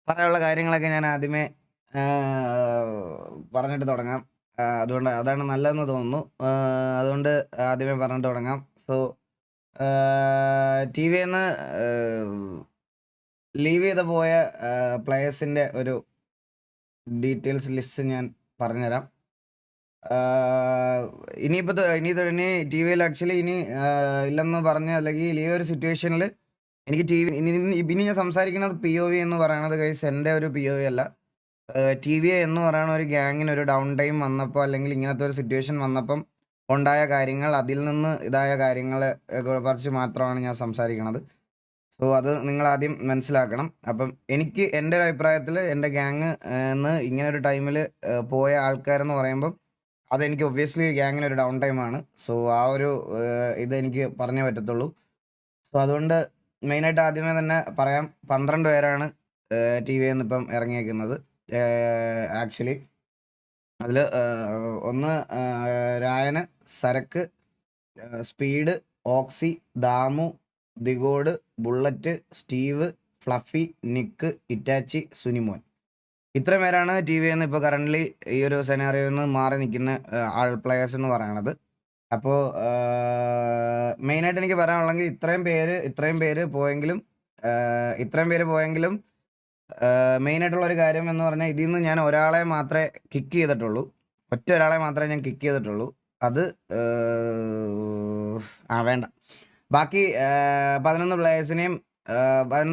പറയാനുള്ള കാര്യങ്ങളൊക്കെ ഞാൻ ആദ്യമേ പറഞ്ഞിട്ട് തുടങ്ങാം. അതുകൊണ്ട് അതാണ് നല്ലതെന്ന് തോന്നുന്നു. അതുകൊണ്ട് ആദ്യമേ പറഞ്ഞിട്ട് തുടങ്ങാം. സോ, ടിവിന്ന് ലീവ് ചെയ്ത് പോയ പ്ലെയേഴ്സിന്റെ ഒരു ഡീറ്റെയിൽസ് ലിസ്റ്റ് ഞാൻ പറഞ്ഞുതരാം. ഇനിയിപ്പോൾ ഇനി ടിവിയിൽ ആക്ച്വലി ഇനി ഇല്ലെന്ന് പറഞ്ഞ് അല്ലെങ്കിൽ ഈ ഒരു സിറ്റുവേഷനിൽ എനിക്ക് ഇനി ഞാൻ സംസാരിക്കുന്നത് POV എന്ന് പറയണത് ഗൈസ് എൻ്റെ ഒരു POV അല്ല. TVA എന്ന് പറയുന്ന ഒരു ഗ്യാങ്ങിന് ഒരു ഡൗൺ ടൈം വന്നപ്പോൾ അല്ലെങ്കിൽ ഇങ്ങനത്തെ ഒരു സിറ്റുവേഷൻ വന്നപ്പം ഉണ്ടായ കാര്യങ്ങൾ, അതിൽ നിന്ന് ഇതായ കാര്യങ്ങളെ കുറിച്ച് മാത്രമാണ് ഞാൻ സംസാരിക്കണത്. സോ അത് നിങ്ങൾ ആദ്യം മനസ്സിലാക്കണം. അപ്പം എനിക്ക് എൻ്റെ ഒരു അഭിപ്രായത്തിൽ എൻ്റെ ഗ്യാങ് ന്ന് ഇങ്ങനെ ഒരു ടൈമിൽ പോയ ആൾക്കാരെന്ന് പറയുമ്പം അതെനിക്ക് ഒബ്വിയസ്ലി ഗ്യാങ്ങിന് ഒരു ഡൗൺ ടൈമാണ്. സോ ആ ഒരു ഇതെനിക്ക് പറഞ്ഞേ പറ്റത്തുള്ളൂ. സോ അതുകൊണ്ട് മെയിനായിട്ട് ആദ്യമേ തന്നെ പറയാം, 12 പേരാണ് TVന്ന് ഇപ്പം ഇറങ്ങിയേക്കുന്നത്. ആക്ച്വലി അതിൽ ഒന്ന് രായന്, സരക്ക്, speed, Oxy, Damu, ദിഗോഡ്, Bullet, Steve, Fluffy, Nick, Itachi, Sunimon. ഇത്രയും പേരാണ് TVന്ന് ഇപ്പോൾ കറൻ്റ്ലി ഈ ഒരു സെനാറിയോയിൽ നിന്ന് മാറി നിൽക്കുന്ന പ്ലെയേഴ്സ് എന്ന് പറയണത്. അപ്പോൾ മെയിനായിട്ട് എനിക്ക് പറയാനുള്ളെങ്കിൽ ഇത്രയും പേര് പോയെങ്കിലും മെയിനായിട്ടുള്ള ഒരു കാര്യം എന്ന് പറഞ്ഞാൽ ഇതിൽ നിന്ന് ഞാൻ ഒരാളെ മാത്രമേ കിക്ക് ചെയ്തിട്ടുള്ളൂ. ഒറ്റ ഒരാളെ മാത്രമേ ഞാൻ കിക്ക് ചെയ്തിട്ടുള്ളൂ. അത് വേണ്ട. ബാക്കി 11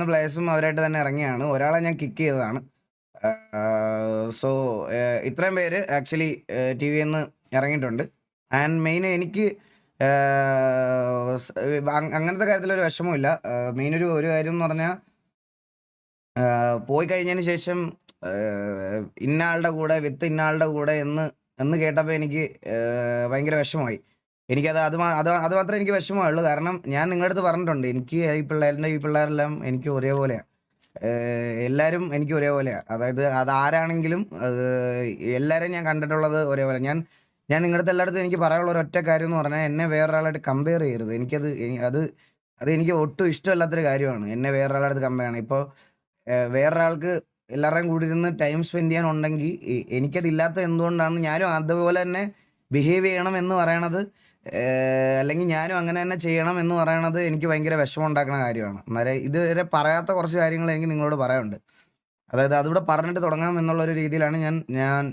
പ്ലേയേഴ്സും അവരായിട്ട് തന്നെ ഇറങ്ങിയാണ്. ഒരാളെ ഞാൻ കിക്ക് ചെയ്തതാണ്. സോ ഇത്രയും പേര് ആക്ച്വലി TVന്ന് ഇറങ്ങിയിട്ടുണ്ട്. ആൻഡ് മെയിൻ എനിക്ക് അങ്ങനത്തെ കാര്യത്തിലൊരു വിഷമമില്ല. മെയിൻ ഒരു കാര്യം എന്ന് പറഞ്ഞാൽ പോയി കഴിഞ്ഞതിന് ശേഷം ഇന്നയാളുടെ കൂടെ ഇന്നയാളുടെ കൂടെ എന്ന് കേട്ടപ്പോൾ എനിക്ക് ഭയങ്കര വിഷമമായി. എനിക്കത് അത് മാത്രമേ എനിക്ക് വിഷമമുള്ളൂ. കാരണം ഞാൻ നിങ്ങളുടെ അടുത്ത് പറഞ്ഞിട്ടുണ്ട്, എനിക്ക് ഈ പിള്ളേരെല്ലാം എനിക്ക് ഒരേപോലെയാണ്. എല്ലാവരും എനിക്ക് ഒരേപോലെയാണ്. അതായത് അതാരാണെങ്കിലും എല്ലാവരെയും ഞാൻ കണ്ടിട്ടുള്ളത് ഒരേപോലെ. ഞാൻ നിങ്ങളുടെ അടുത്ത് എല്ലായിടത്തും എനിക്ക് പറയാനുള്ള ഒരൊറ്റ കാര്യം എന്ന് പറഞ്ഞാൽ, എന്നെ വേറൊരാളായിട്ട് കമ്പയർ ചെയ്യരുത്. അത് എനിക്ക് ഒട്ടും ഇഷ്ടമല്ലാത്തൊരു കാര്യമാണ്, എന്നെ വേറൊരാളടുത്ത് കമ്പയർ ചെയ്യണം. ഇപ്പോൾ വേറൊരാൾക്ക് എല്ലാവരുടെയും കൂടി ഇരുന്ന് ടൈം സ്പെൻഡ് ചെയ്യാനുണ്ടെങ്കിൽ എനിക്കതില്ലാത്ത എന്തുകൊണ്ടാണ് ഞാനും അതുപോലെ തന്നെ ബിഹേവ് ചെയ്യണം എന്ന് പറയണത്, അല്ലെങ്കിൽ ഞാനും അങ്ങനെ തന്നെ ചെയ്യണം എന്ന് പറയണത് എനിക്ക് ഭയങ്കര വിഷമം ഉണ്ടാക്കുന്ന കാര്യമാണ്. അന്നേരം ഇതുവരെ പറയാത്ത കുറച്ച് കാര്യങ്ങൾ എനിക്ക് നിങ്ങളോട് പറയാനുണ്ട്. അതായത് അതിവിടെ പറഞ്ഞിട്ട് തുടങ്ങാം എന്നുള്ളൊരു രീതിയിലാണ് ഞാൻ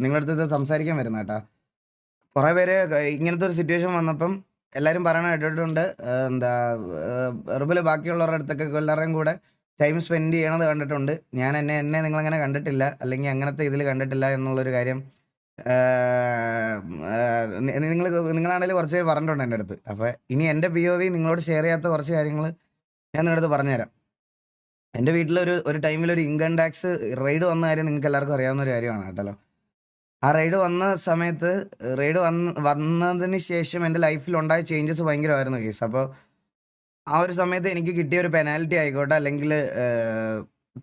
നിങ്ങളുടെ അടുത്ത് ഇത് സംസാരിക്കാൻ വരുന്നത് കേട്ടോ. കുറേ പേര് ഇങ്ങനത്തെ ഒരു സിറ്റുവേഷൻ വന്നപ്പം എല്ലാവരും പറയണ കേട്ടിട്ടുണ്ട്, എന്താ റിബൽ ബാക്കിയുള്ളവരുടെ അടുത്തൊക്കെ എല്ലാവരുടെയും കൂടെ ടൈം സ്പെൻഡ് ചെയ്യണത് കണ്ടിട്ടുണ്ട്. ഞാൻ എന്നെ നിങ്ങളങ്ങനെ കണ്ടിട്ടില്ല, അല്ലെങ്കിൽ അങ്ങനത്തെ ഇതിൽ കണ്ടിട്ടില്ല എന്നുള്ളൊരു കാര്യം നിങ്ങളാണെങ്കിലും കുറച്ച് പേര് പറഞ്ഞിട്ടുണ്ട് എൻ്റെ അടുത്ത്. അപ്പോൾ ഇനി എൻ്റെ POV നിങ്ങളോട് ഷെയർ ചെയ്യാത്ത കുറച്ച് കാര്യങ്ങൾ ഞാൻ നിങ്ങളുടെ അടുത്ത് പറഞ്ഞുതരാം. എൻ്റെ വീട്ടിലൊരു ടൈമിലൊരു ഇൻകം ടാക്സ് റെയ്ഡ് വന്ന കാര്യം നിങ്ങൾക്ക് എല്ലാവർക്കും അറിയാവുന്ന ഒരു കാര്യമാണ് കേട്ടല്ലോ. ആ റെയ്ഡ് വന്ന സമയത്ത് വന്നതിന് ശേഷം എൻ്റെ ലൈഫിലുണ്ടായ ചേഞ്ചസ് ഭയങ്കരമായിരുന്നു കേസ്. അപ്പോൾ ആ ഒരു സമയത്ത് എനിക്ക് കിട്ടിയ ഒരു പെനാൽറ്റി ആയിക്കോട്ടെ, അല്ലെങ്കിൽ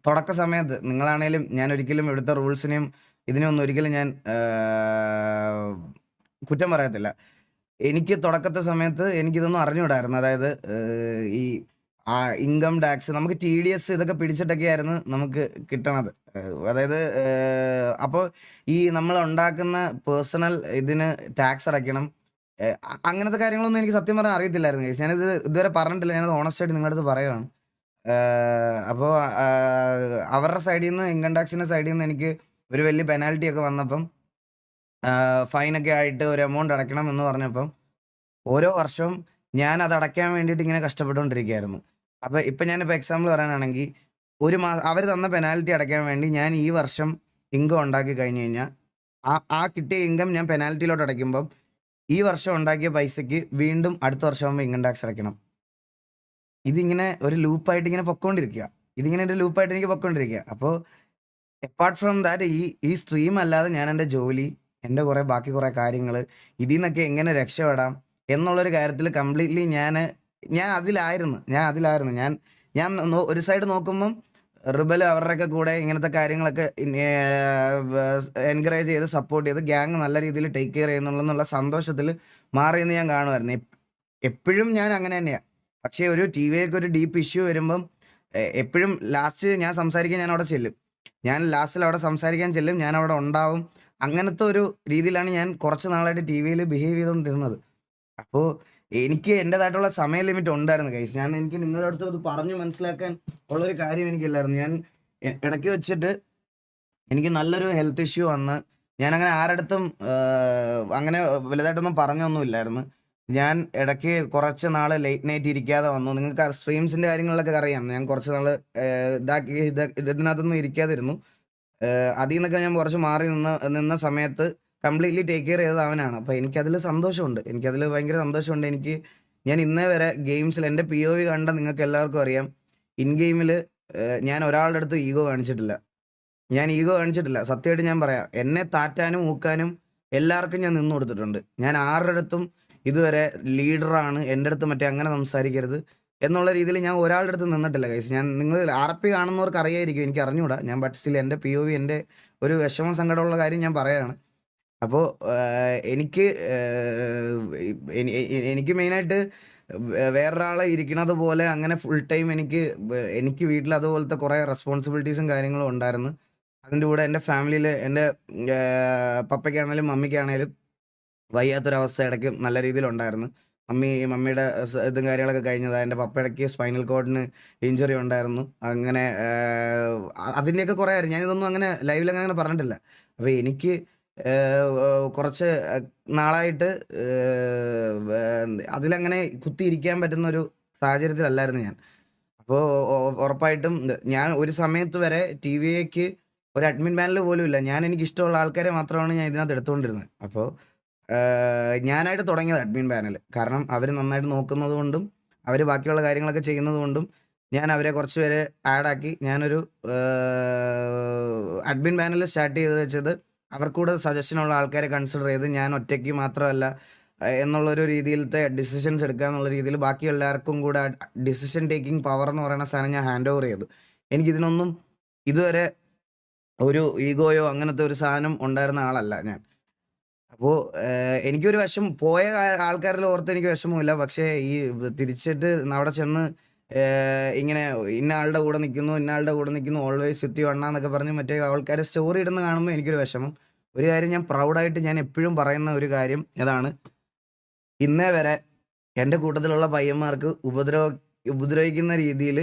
തുടക്ക സമയത്ത് നിങ്ങളാണേലും, ഞാൻ ഒരിക്കലും ഇവിടുത്തെ റൂൾസിനെയും ഇതിനെയൊന്നും ഒരിക്കലും ഞാൻ കുറ്റം പറയത്തില്ല. എനിക്ക് തുടക്കത്തെ സമയത്ത് എനിക്കിതൊന്നും അറിഞ്ഞുകൂടായിരുന്നു. അതായത് ഈ ഇൻകം ടാക്സ്, നമുക്ക് TDS ഇതൊക്കെ പിടിച്ചിട്ടൊക്കെയായിരുന്നു നമുക്ക് കിട്ടണത്. അതായത് അപ്പോൾ ഈ നമ്മൾ ഉണ്ടാക്കുന്ന പേഴ്സണൽ ഇതിന് ടാക്സ് അടയ്ക്കണം. അങ്ങനത്തെ കാര്യങ്ങളൊന്നും എനിക്ക് സത്യം പറഞ്ഞാൽ അറിയത്തില്ലായിരുന്നു. ഞാനിത് ഇതുവരെ പറഞ്ഞിട്ടില്ല, ഞാനത് ഓണസ്റ്റായിട്ട് നിങ്ങളുടെ അടുത്ത് പറയുകയാണ്. അപ്പോൾ അവരുടെ സൈഡിൽ നിന്ന്, ഇൻകം ടാക്സിൻ്റെ സൈഡിൽ നിന്ന് എനിക്ക് ഒരു വലിയ പെനാൽറ്റി ഒക്കെ വന്നപ്പം, ഫൈനൊക്കെ ആയിട്ട് ഒരു എമൗണ്ട് അടയ്ക്കണം എന്ന് പറഞ്ഞപ്പം ഓരോ വർഷവും ഞാൻ അത് അടയ്ക്കാൻ വേണ്ടിയിട്ട് ഇങ്ങനെ കഷ്ടപ്പെട്ടുകൊണ്ടിരിക്കുകയായിരുന്നു. അപ്പോൾ ഇപ്പം ഞാനിപ്പോൾ എക്സാമ്പിൾ പറയാനാണെങ്കിൽ, അവർ തന്ന പെനാൽറ്റി അടയ്ക്കാൻ വേണ്ടി ഞാൻ ഈ വർഷം ഇൻകം ഉണ്ടാക്കി കഴിഞ്ഞ് കഴിഞ്ഞാൽ ആ കിട്ടിയ ഇൻകം ഞാൻ പെനാൽറ്റിയിലോട്ട് അടയ്ക്കുമ്പം ഈ വർഷം ഉണ്ടാക്കിയ പൈസയ്ക്ക് വീണ്ടും അടുത്ത വർഷമാകുമ്പോൾ ഇൻകം ടാക്സ് അടയ്ക്കണം. ഇതിങ്ങനെ ഒരു ലൂപ്പായിട്ട് ഇങ്ങനെ പൊക്കോണ്ടിരിക്കുക. എനിക്ക് പൊക്കോണ്ടിരിക്കുക. അപ്പോൾ അപ്പാർട്ട് ഫ്രം ദാറ്റ്, ഈ സ്ട്രീം അല്ലാതെ ഞാൻ എൻ്റെ ജോലി, എൻ്റെ ബാക്കി കുറേ കാര്യങ്ങൾ, ഇതിൽ നിന്നൊക്കെ എങ്ങനെ രക്ഷപ്പെടാം എന്നുള്ളൊരു കാര്യത്തിൽ കംപ്ലീറ്റ്ലി ഞാൻ അതിലായിരുന്നു. ഞാൻ ഒരു സൈഡ് നോക്കുമ്പം റിബൽ അവരുടെയൊക്കെ കൂടെ ഇങ്ങനത്തെ കാര്യങ്ങളൊക്കെ എൻകറേജ് ചെയ്ത് സപ്പോർട്ട് ചെയ്ത് ഗ്യാങ് നല്ല രീതിയിൽ ടേക്ക് കെയർ ചെയ്യുന്നുള്ള സന്തോഷത്തിൽ മാറിയെന്ന് ഞാൻ കാണുമായിരുന്നു. എപ്പോഴും ഞാൻ അങ്ങനെ തന്നെയാണ്. പക്ഷേ ഒരു TVയിലേക്ക് ഒരു ഡീപ്പ് ഇഷ്യൂ വരുമ്പം എപ്പോഴും ലാസ്റ്റ് ഞാൻ സംസാരിക്കാൻ ഞാൻ അവിടെ ചെല്ലും. ഞാൻ ലാസ്റ്റിൽ അവിടെ സംസാരിക്കാൻ ചെല്ലും. ഞാൻ അവിടെ ഉണ്ടാവും. അങ്ങനത്തെ ഒരു രീതിയിലാണ് ഞാൻ കുറച്ച് നാളായിട്ട് ടിവിയിൽ ബിഹേവ് ചെയ്തുകൊണ്ടിരുന്നത്. അപ്പോ എനിക്ക് എൻ്റേതായിട്ടുള്ള സമയ ലിമിറ്റ് ഉണ്ടായിരുന്നു ഗൈസ്. എനിക്ക് നിങ്ങളുടെ അടുത്ത് അത് പറഞ്ഞ് മനസ്സിലാക്കാൻ ഉള്ളൊരു കാര്യം എനിക്കില്ലായിരുന്നു. ഞാൻ ഇടയ്ക്ക് വെച്ചിട്ട് എനിക്ക് നല്ലൊരു ഹെൽത്ത് ഇഷ്യൂ വന്ന് ഞാനങ്ങനെ ആരടുത്തും അങ്ങനെ വലുതായിട്ടൊന്നും പറഞ്ഞൊന്നുമില്ലായിരുന്നു. ഞാൻ ഇടയ്ക്ക് കുറച്ച് നാള് ലേറ്റ് നൈറ്റ് ഇരിക്കാതെ വന്നു. നിങ്ങൾക്ക് ആ സ്ട്രീംസിൻ്റെ കാര്യങ്ങളിലൊക്കെ അറിയാം. ഞാൻ കുറച്ച് നാള് ഇതിനകത്തൊന്നും ഇരിക്കാതിരുന്നു. അതിൽ നിന്നൊക്കെ ഞാൻ കുറച്ച് മാറി നിന്ന സമയത്ത് കംപ്ലീറ്റ്ലി ടേക്ക് കെയർ ചെയ്തത് അവനാണ്. അപ്പോൾ എനിക്കതിൽ സന്തോഷമുണ്ട്. എനിക്കതിൽ ഭയങ്കര സന്തോഷമുണ്ട്. ഞാൻ ഇന്നേ വരെ ഗെയിംസിൽ എൻ്റെ POV കണ്ട നിങ്ങൾക്ക് എല്ലാവർക്കും അറിയാം. ഇൻ ഗെയിമിൽ ഞാൻ ഒരാളുടെ അടുത്തും ഈഗോ കാണിച്ചിട്ടില്ല. സത്യമായിട്ട് ഞാൻ പറയാം. എന്നെ താറ്റാനും ഊക്കാനും എല്ലാവർക്കും ഞാൻ നിന്ന് കൊടുത്തിട്ടുണ്ട്. ഞാൻ ആരുടെ അടുത്തും ഇതുവരെ ലീഡറാണ്, എൻ്റെ അടുത്ത് മറ്റേ അങ്ങനെ സംസാരിക്കരുത് എന്നുള്ള രീതിയിൽ ഞാൻ ഒരാളുടെ അടുത്ത് നിന്നിട്ടില്ല ഗൈസ്. നിങ്ങൾ RP കാണുന്നവർക്ക് അറിയായിരിക്കും, എനിക്ക് അറിഞ്ഞൂടാ. ബട്ട് സ്റ്റിൽ എൻ്റെ POV എൻ്റെ ഒരു വിഷമം സങ്കടമുള്ള കാര്യം ഞാൻ പറയുകയാണ്. അപ്പോൾ എനിക്ക് മെയിനായിട്ട് വേറൊരാളെ ഇരിക്കണത് പോലെ അങ്ങനെ ഫുൾ ടൈം എനിക്ക് വീട്ടിൽ അതുപോലത്തെ കുറേ റെസ്പോൺസിബിലിറ്റീസും കാര്യങ്ങളും ഉണ്ടായിരുന്നു. അതിൻ്റെ കൂടെ എൻ്റെ ഫാമിലിയിൽ എൻ്റെ പപ്പയ്ക്കാണേലും മമ്മിക്കാണേലും വയ്യാത്തൊരവസ്ഥ ഇടയ്ക്ക് നല്ല രീതിയിലുണ്ടായിരുന്നു. മമ്മിയുടെ ഇതും കാര്യങ്ങളൊക്കെ കഴിഞ്ഞതാണ്. എൻ്റെ പപ്പയ്ക്ക് സ്പൈനൽ കോഡിന് ഇഞ്ചുറി ഉണ്ടായിരുന്നു. അങ്ങനെ അതിൻ്റെയൊക്കെ കുറേ കാര്യം ഞാനിതൊന്നും അങ്ങനെ ലൈവിലങ്ങനെ പറഞ്ഞിട്ടില്ല. അപ്പോൾ എനിക്ക് കുറച്ച് നാളായിട്ട് അതിലങ്ങനെ കുത്തിയിരിക്കാൻ പറ്റുന്നൊരു സാഹചര്യത്തിലല്ലായിരുന്നു ഞാൻ. അപ്പോൾ ഉറപ്പായിട്ടും ഞാൻ ഒരു സമയത്ത് വരെ TVAക്ക് ഒരു അഡ്മിൻ പാനൽ പോലും ഇല്ല. എനിക്കിഷ്ടമുള്ള ആൾക്കാരെ മാത്രമാണ് ഞാൻ ഇതിനകത്ത് എടുത്തുകൊണ്ടിരുന്നത്. അപ്പോൾ ഞാനായിട്ട് തുടങ്ങിയത് അഡ്മിൻ പാനൽ. കാരണം അവർ നന്നായിട്ട് നോക്കുന്നത് കൊണ്ടും അവർ ബാക്കിയുള്ള കാര്യങ്ങളൊക്കെ ചെയ്യുന്നത് കൊണ്ടും ഞാൻ അവരെ കുറച്ച് പേരെ ആഡാക്കി ഞാനൊരു അഡ്മിൻ പാനൽ സ്റ്റാർട്ട് ചെയ്ത് വെച്ചത് അവർക്കൂടെ സജഷനുള്ള ആൾക്കാരെ കൺസിഡർ ചെയ്ത് ഞാൻ ഒറ്റയ്ക്ക് മാത്രമല്ല എന്നുള്ളൊരു രീതിയിലത്തെ ഡിസിഷൻസ് എടുക്കുക എന്നുള്ള രീതിയിൽ ബാക്കി എല്ലാവർക്കും കൂടെ ഡിസിഷൻ ടേക്കിംഗ് പവർ എന്ന് പറയുന്ന സാധനം ഞാൻ ഹാൻഡ് ഓവർ ചെയ്തു. എനിക്കിതിനൊന്നും ഇതുവരെ ഒരു ഈഗോയോ അങ്ങനത്തെ ഒരു സാധനം ഉണ്ടായിരുന്ന ആളല്ല ഞാൻ. അപ്പോൾ എനിക്കൊരു പോയ ആൾക്കാരിൽ ഓർത്ത് എനിക്ക് വിഷമമില്ല. പക്ഷേ ഈ തിരിച്ചിട്ട് അവിടെ ചെന്ന് ഇങ്ങനെ ഇന്ന ആളുടെ കൂടെ നിൽക്കുന്നു ഓൾവേസ് വിത്ത് യു അണ്ണ എന്നൊക്കെ പറഞ്ഞ് മറ്റേ ആൾക്കാർ സ്റ്റോറി ഇടുന്ന കാണുമ്പോൾ എനിക്കൊരു വിഷമം. ഒരു കാര്യം ഞാൻ പ്രൗഡായിട്ട് ഞാൻ എപ്പോഴും പറയുന്ന ഒരു കാര്യം ഇതാണ്. ഇന്നേ വരെ എൻ്റെ കൂട്ടത്തിലുള്ള പയ്യന്മാർക്ക് ഉപദ്രവിക്കുന്ന രീതിയിൽ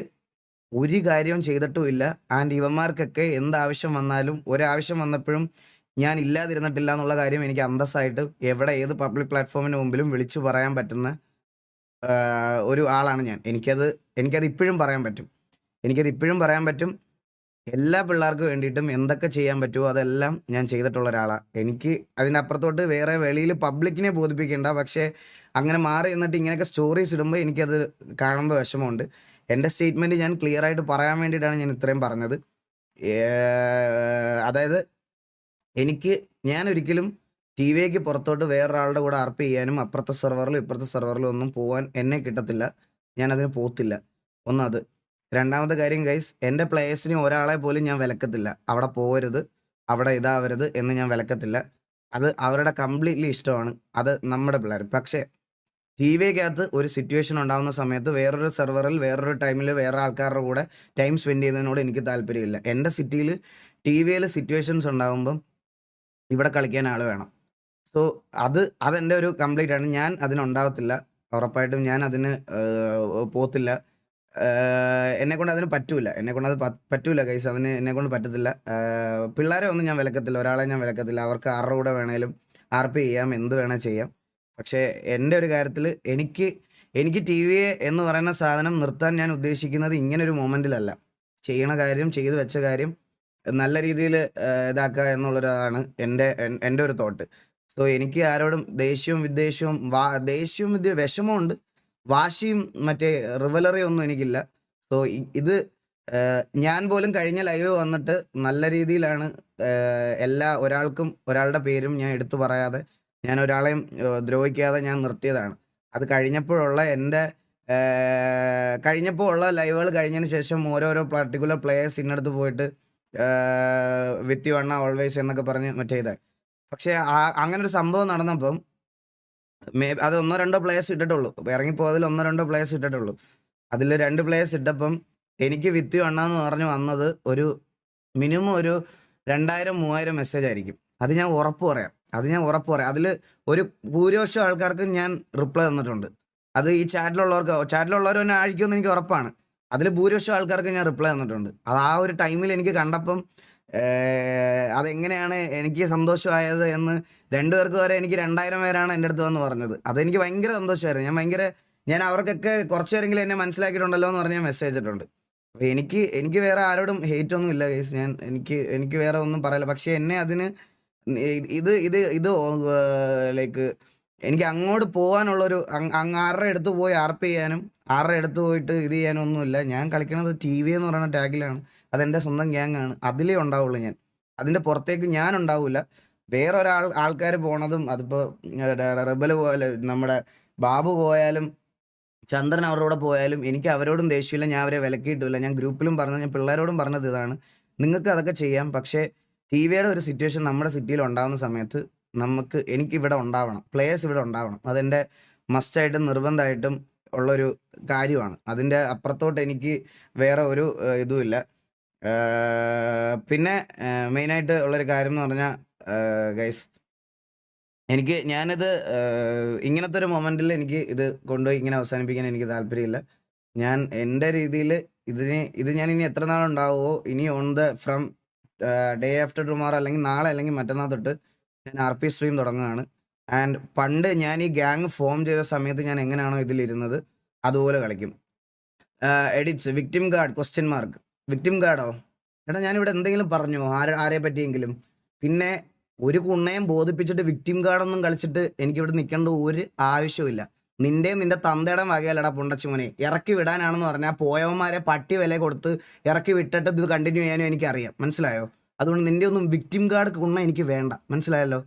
ഒരു കാര്യവും ചെയ്തിട്ടുമില്ല. ആൻഡ് ഇവന്മാർക്കൊക്കെ എന്താവശ്യം വന്നാലും ഒരാവശ്യം വന്നപ്പോഴും ഞാൻ ഇല്ലാതിരുന്നിട്ടില്ല എന്നുള്ള കാര്യം എനിക്ക് അന്തസ്സായിട്ട് ഏത് പബ്ലിക് പ്ലാറ്റ്ഫോമിന് മുമ്പിലും വിളിച്ചു പറയാൻ പറ്റുന്ന ഒരു ആളാണ് ഞാൻ. എനിക്കത് ഇപ്പോഴും പറയാൻ പറ്റും. എല്ലാ പിള്ളേർക്കും വേണ്ടിയിട്ടും എന്തൊക്കെ ചെയ്യാൻ പറ്റുമോ അതെല്ലാം ഞാൻ ചെയ്തിട്ടുള്ള ഒരാളാണ്. എനിക്ക് അതിനപ്പുറത്തോട്ട് വേറെ വെളിയിൽ പബ്ലിക്കിനെ ബോധിപ്പിക്കേണ്ട. പക്ഷേ അങ്ങനെ മാറി നിന്നിട്ട് ഇങ്ങനെയൊക്കെ സ്റ്റോറീസ് ഇടുമ്പോൾ എനിക്കത് കാണുമ്പോൾ വിഷമമുണ്ട്. എൻ്റെ സ്റ്റേറ്റ്മെൻറ്റ് ഞാൻ ക്ലിയർ ആയിട്ട് പറയാൻ വേണ്ടിയിട്ടാണ് ഞാൻ ഇത്രയും പറഞ്ഞത്. അതായത് ഞാൻ ഒരിക്കലും TVAക്ക് പുറത്തോട്ട് വേറൊരാളുടെ കൂടെ RP ചെയ്യാനും അപ്പുറത്തെ സെർവറിലും ഇപ്പുറത്തെ സെർവറിലും ഒന്നും പോകാൻ എന്നെ കിട്ടത്തില്ല. ഞാനതിന് പോകത്തില്ല. ഒന്നത്. രണ്ടാമത്തെ കാര്യം ഗൈസ്, എൻ്റെ പ്ലേയേഴ്സിനെ ഒരാളെ പോലും ഞാൻ വിലക്കത്തില്ല. അവിടെ പോകരുത്, അവിടെ ഇതാവരുത് എന്ന് ഞാൻ വിലക്കത്തില്ല. അത് അവരുടെ കംപ്ലീറ്റ്ലി ഇഷ്ടമാണ്. അത് നമ്മുടെ പിള്ളേർ. പക്ഷേ TVAക്കകത്ത് ഒരു സിറ്റുവേഷൻ ഉണ്ടാകുന്ന സമയത്ത് വേറൊരു സെർവറിൽ വേറൊരു ടൈമിൽ വേറെ ആൾക്കാരുടെ കൂടെ ടൈം സ്പെൻഡ് ചെയ്യുന്നതിനോട് എനിക്ക് താല്പര്യമില്ല. എൻ്റെ സിറ്റിയിൽ TVAയിൽ സിറ്റുവേഷൻസ് ഉണ്ടാകുമ്പം ഇവിടെ കളിക്കാൻ ആൾ വേണം. സോ അതെൻ്റെ ഒരു കംപ്ലീറ്റ് ആണ്. ഞാൻ അതിനുണ്ടാകത്തില്ല. ഉറപ്പായിട്ടും ഞാൻ അതിന് പോകത്തില്ല. എന്നെക്കൊണ്ട് അതിന് പറ്റൂല. എന്നെക്കൊണ്ട് പറ്റൂല ഗൈസ്. എന്നെക്കൊണ്ട് പറ്റത്തില്ല. പിള്ളേരെ ഒന്നും ഞാൻ വിലക്കത്തില്ല. ഒരാളെ ഞാൻ വിലക്കത്തില്ല. അവർക്ക് ആരുടെ കൂടെ വേണേലും RP ചെയ്യാം, എന്ത് വേണേൽ ചെയ്യാം. പക്ഷേ എൻ്റെ ഒരു കാര്യത്തിൽ എനിക്ക് TVA എന്ന് പറയുന്ന സാധനം നിർത്താൻ ഞാൻ ഉദ്ദേശിക്കുന്നത് ഇങ്ങനൊരു മൊമെൻറ്റിലല്ല. ചെയ്യണ കാര്യം ചെയ്തു വെച്ച കാര്യം നല്ല രീതിയിൽ ഇതാക്കുക എന്നുള്ളതാണ് എൻ്റെ ഒരു തോട്ട്. സോ എനിക്ക് ആരോടും ദേഷ്യവും വിദ്വേഷവും വിഷമമുണ്ട്. വാശിയും മറ്റേ റിവലറി ഒന്നും എനിക്കില്ല. സോ ഇത് ഞാൻ പോലും കഴിഞ്ഞ ലൈവ് വന്നിട്ട് നല്ല രീതിയിലാണ് ഒരാൾക്കും ഒരാളുടെ പേരും ഞാൻ എടുത്തു പറയാതെ ഞാൻ ഒരാളെയും ദ്രോഹിക്കാതെ ഞാൻ നിർത്തിയതാണ്. അത് കഴിഞ്ഞപ്പോൾ ഉള്ള ലൈവുകൾ കഴിഞ്ഞതിന് ശേഷം ഓരോരോ പർട്ടിക്കുലർ പ്ലേയേഴ്സ് ഇന്നടുത്ത് പോയിട്ട് വിത്ത് യു അണ്ണ ഓൾവേസ് എന്നൊക്കെ പറഞ്ഞ് മറ്റേ ഇതായി. പക്ഷേ അങ്ങനൊരു സംഭവം നടന്നപ്പം അത് 1-2 പ്ലേയേഴ്സ് ഇട്ടിട്ടുള്ളൂ. ഇറങ്ങിപ്പോയതിൽ 1-2 പ്ലേയേഴ്സ് ഇട്ടിട്ടുള്ളൂ. അതിൽ 2 പ്ലേയേഴ്സ് ഇട്ടപ്പം എനിക്ക് വിത്ത് യു അണ്ണാന്ന് പറഞ്ഞ് വന്നത് ഒരു മിനിമം ഒരു 2000-3000 മെസ്സേജ് ആയിരിക്കും. അത് ഞാൻ ഉറപ്പ് പറയാം. അതിൽ ഒരു ഭൂരിപക്ഷം ആൾക്കാർക്ക് ഞാൻ റിപ്ലൈ തന്നിട്ടുണ്ട്. അത് ഈ ചാറ്റിലുള്ളവർ തന്നെ ആയിരിക്കുമെന്ന് എനിക്ക് ഉറപ്പാണ്. അതിൽ ഭൂരിപക്ഷം ആൾക്കാർക്ക് ഞാൻ റിപ്ലൈ തന്നിട്ടുണ്ട്. അത് ആ ഒരു ടൈമിൽ എനിക്ക് കണ്ടപ്പം അതെങ്ങനെയാണ് എനിക്ക് സന്തോഷമായത് എന്ന് 2 പേർക്ക് വരെ എനിക്ക് 2000 പേരാണ് എൻ്റെ അടുത്ത് വന്ന് പറഞ്ഞത്. അതെനിക്ക് ഭയങ്കര സന്തോഷമായിരുന്നു. ഞാൻ അവർക്കൊക്കെ കുറച്ച് പേരെങ്കിലും എന്നെ മനസ്സിലാക്കിയിട്ടുണ്ടല്ലോ എന്ന് പറഞ്ഞ് ഞാൻ മെസ്സേജ് അയച്ചിട്ടുണ്ട്. അപ്പൊ എനിക്ക് വേറെ ആരോടും ഹെയ്റ്റ് ഒന്നും ഇല്ല ഗൈസ്. എനിക്ക് വേറെ ഒന്നും പറയില്ല. പക്ഷെ എന്നെ അതിന് ഇത് ലൈക്ക് എനിക്ക് അങ്ങോട്ട് പോകാനുള്ളൊരു ആരുടെ അടുത്ത് പോയി ആർപ്പ് ചെയ്യാനും ആരുടെ അടുത്ത് പോയിട്ട് ഇത് ചെയ്യാനും ഒന്നുമില്ല. ഞാൻ കളിക്കുന്നത് TV എന്ന് പറയുന്ന ടാഗിലാണ്. അതെൻ്റെ സ്വന്തം ഗ്യാങ് ആണ്. അതിലേ ഉണ്ടാവുള്ളൂ ഞാൻ. അതിൻ്റെ പുറത്തേക്ക് ഞാൻ ഉണ്ടാവില്ല. വേറെ ആൾക്കാർ പോണതും അതിപ്പോൾ റെബൽ പോലെ നമ്മുടെ ബാബു പോയാലും ചന്ദ്രൻ അവരുടെ കൂടെ പോയാലും എനിക്ക് അവരോടും ദേഷ്യമില്ല. ഞാൻ അവരെ വിലക്കിയിട്ടുമില്ല. ഞാൻ ഗ്രൂപ്പിലും ഞാൻ പിള്ളേരോടും പറഞ്ഞത് ഇതാണ്. നിങ്ങൾക്ക് അതൊക്കെ ചെയ്യാം. പക്ഷേ ടിവിയുടെ ഒരു സിറ്റുവേഷൻ നമ്മുടെ സിറ്റിയിൽ ഉണ്ടാകുന്ന സമയത്ത് എനിക്കിവിടെ ഉണ്ടാവണം. പ്ലേയേഴ്സ് ഇവിടെ ഉണ്ടാവണം. അതെൻ്റെ മസ്റ്റായിട്ടും നിർബന്ധമായിട്ടും ഉള്ളൊരു കാര്യമാണ്. അതിൻ്റെ അപ്പുറത്തോട്ട് എനിക്ക് വേറെ ഒരു ഇതുമില്ല. പിന്നെ മെയിനായിട്ട് ഉള്ളൊരു കാര്യം എന്ന് പറഞ്ഞാൽ ഗൈസ് ഞാനിത് ഇങ്ങനത്തെ ഒരു മൊമെന്റിൽ എനിക്ക് ഇത് കൊണ്ടുപോയി ഇങ്ങനെ അവസാനിപ്പിക്കാൻ എനിക്ക് താല്പര്യമില്ല. ഞാൻ എൻ്റെ രീതിയിൽ ഇത് ഞാൻ ഇനി എത്ര നാളുണ്ടാവുമോ ഇനി ഫ്രം ഡേ ആഫ്റ്റർ ടുമോറോ അല്ലെങ്കിൽ നാളെ അല്ലെങ്കിൽ മറ്റന്നാൾ തൊട്ട് ഞാൻ RP സ്ട്രീം തുടങ്ങുകയാണ്. ആൻഡ് പണ്ട് ഞാൻ ഈ ഗ്യാങ് ഫോം ചെയ്ത സമയത്ത് ഞാൻ എങ്ങനെയാണോ ഇതിലിരുന്നത് അതുപോലെ കളിക്കും. Edits victim guard ? വിക്ടിം ഗാർഡോ? എടാ ഞാനിവിടെ എന്തെങ്കിലും പറഞ്ഞോ ആരെ പറ്റിയെങ്കിലും? പിന്നെ ഒരു കുണ്ണയും ബോധിപ്പിച്ചിട്ട് വിക്ടിം ഗാർഡൊന്നും കളിച്ചിട്ട് എനിക്കിവിടെ നിൽക്കേണ്ട ഒരു ആവശ്യമില്ല. നിന്റെ തന്തയുടെ വകയല്ലടാ പുണ്ടച്ചുമോനെ. ഇറക്കി വിടാനാണെന്ന് പറഞ്ഞാൽ പോയവന്മാരെ പട്ടി വില കൊടുത്ത് ഇറക്കി വിട്ടിട്ട് ഇത് കണ്ടിന്യൂ ചെയ്യാനും എനിക്കറിയാം. മനസ്സിലായോ? അതുകൊണ്ട് നിന്റെ ഒന്നും വിക്ടിം ഗാർഡ് കുണ്ണ എനിക്ക് വേണ്ട. മനസ്സിലായല്ലോ?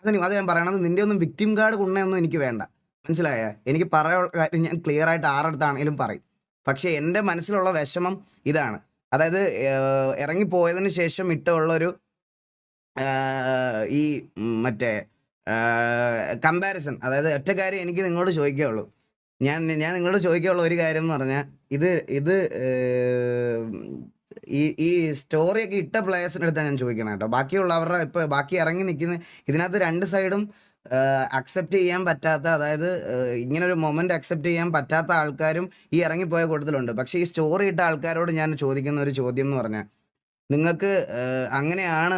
അത് ഞാൻ പറയണത്. നിന്റെ ഒന്നും വിക്ടിം ഗാർഡ് കുണ്ണയൊന്നും എനിക്ക് വേണ്ട. മനസ്സിലായോ? എനിക്ക് പറയാനുള്ള കാര്യം ഞാൻ ക്ലിയർ ആയിട്ട് ആരടുത്താണെങ്കിലും പറയും. പക്ഷേ എൻ്റെ മനസ്സിലുള്ള വിഷമം ഇതാണ്. അതായത് ഇറങ്ങിപ്പോയതിന് ശേഷം ഇട്ടുള്ളൊരു ഈ മറ്റേ കമ്പാരിസൺ. അതായത് ഒറ്റ കാര്യം എനിക്ക് നിങ്ങളോട് ചോദിക്കുകയുള്ളൂ. ഞാൻ നിങ്ങളോട് ചോദിക്കാനുള്ള ഒരു കാര്യം എന്ന് പറഞ്ഞാൽ ഇത് ഈ സ്റ്റോറിയൊക്കെ ഇട്ട പ്ലേയേഴ്സിൻ്റെ അടുത്താണ് ഞാൻ ചോദിക്കണം കേട്ടോ. ബാക്കിയുള്ളവരുടെ ഇപ്പോൾ ബാക്കി ഇറങ്ങി നിൽക്കുന്ന ഇതിനകത്ത് 2 സൈഡും അക്സെപ്റ്റ് ചെയ്യാൻ പറ്റാത്ത, അതായത് ഇങ്ങനൊരു മൊമെൻ്റ് അക്സെപ്റ്റ് ചെയ്യാൻ പറ്റാത്ത ആൾക്കാരും ഈ ഇറങ്ങിപ്പോയ കൂട്ടത്തിലുണ്ട്. പക്ഷേ ഈ സ്റ്റോറി ഇട്ട ആൾക്കാരോട് ഞാൻ ചോദിക്കുന്ന ഒരു ചോദ്യം എന്ന് പറഞ്ഞാൽ, നിങ്ങൾക്ക് അങ്ങനെയാണ്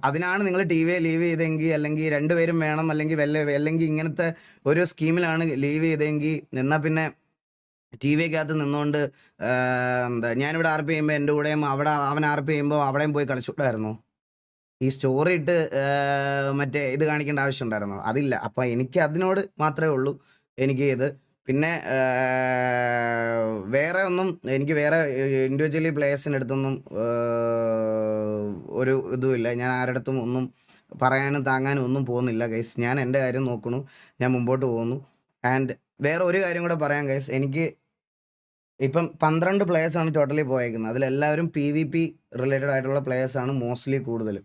അതിനാണ് നിങ്ങൾ ടിവിയെ ലീവ് ചെയ്തെങ്കിൽ, അല്ലെങ്കിൽ 2 പേരും വേണം, അല്ലെങ്കിൽ ഇങ്ങനത്തെ ഒരു സ്കീമിലാണ് ലീവ് ചെയ്തെങ്കിൽ, എന്നാൽ പിന്നെ ടിവിക്കകത്ത് നിന്നുകൊണ്ട് ഞാനിവിടെ RP ചെയ്യുമ്പോൾ എൻ്റെ കൂടെയും അവൻ RP ചെയ്യുമ്പോൾ അവിടെയും പോയി കളിച്ചുകൂടായിരുന്നോ? ഈ സ്റ്റോറി ഇട്ട് മറ്റേ ഇത് കാണിക്കേണ്ട ആവശ്യം ഉണ്ടായിരുന്നോ? അതില്ല. അപ്പം എനിക്ക് അതിനോട് മാത്രമേ ഉള്ളൂ എനിക്ക് ഇത്. പിന്നെ വേറെ ഒന്നും എനിക്ക് വേറെ ഇൻഡിവിജ്വലി പ്ലേയേഴ്സിൻ്റെ അടുത്തൊന്നും ഒരു ഇതുമില്ല. ഞാൻ ആരുടെ അടുത്തും ഒന്നും പറയാനും താങ്ങാനും ഒന്നും പോകുന്നില്ല ഗൈസ്. ഞാൻ എൻ്റെ കാര്യം നോക്കണു, ഞാൻ മുമ്പോട്ട് പോകുന്നു. ആൻഡ് വേറെ ഒരു കാര്യം കൂടെ പറയാം ഗൈസ്. എനിക്ക് ഇപ്പം 12 പ്ലേയേഴ്സാണ് ടോട്ടലി പോയേക്കുന്നത്. അതിലെല്ലാവരും PvP റിലേറ്റഡ് ആയിട്ടുള്ള പ്ലേയേഴ്സാണ് മോസ്റ്റ്ലി കൂടുതൽ.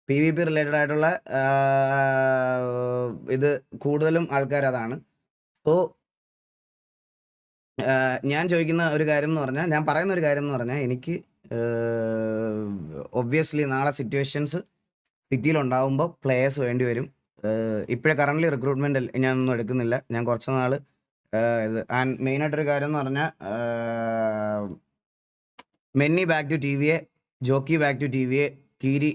PvP റിലേറ്റഡ് ആയിട്ടുള്ള ഇത് കൂടുതലും ആൾക്കാർ അതാണ്. സോ ഞാൻ ചോദിക്കുന്ന ഒരു കാര്യം എന്ന് പറഞ്ഞാൽ, ഞാൻ പറയുന്ന ഒരു കാര്യം എന്ന് പറഞ്ഞാൽ, എനിക്ക് ഒബ്വിയസ്ലി നാളെ സിറ്റുവേഷൻസ് സിറ്റിയിലുണ്ടാവുമ്പോൾ പ്ലേയേഴ്സ് വേണ്ടി വരും. ഇപ്പോഴേ കറൻ്റ്ലി റിക്രൂട്ട്മെൻറ്റ് ഞാനൊന്നും എടുക്കുന്നില്ല. ഞാൻ കുറച്ച് നാൾ ഇത് ആൻഡ് മെയിനായിട്ടൊരു കാര്യം എന്ന് പറഞ്ഞാൽ, Menny back to TVA, Jockey back to TVA, Keeri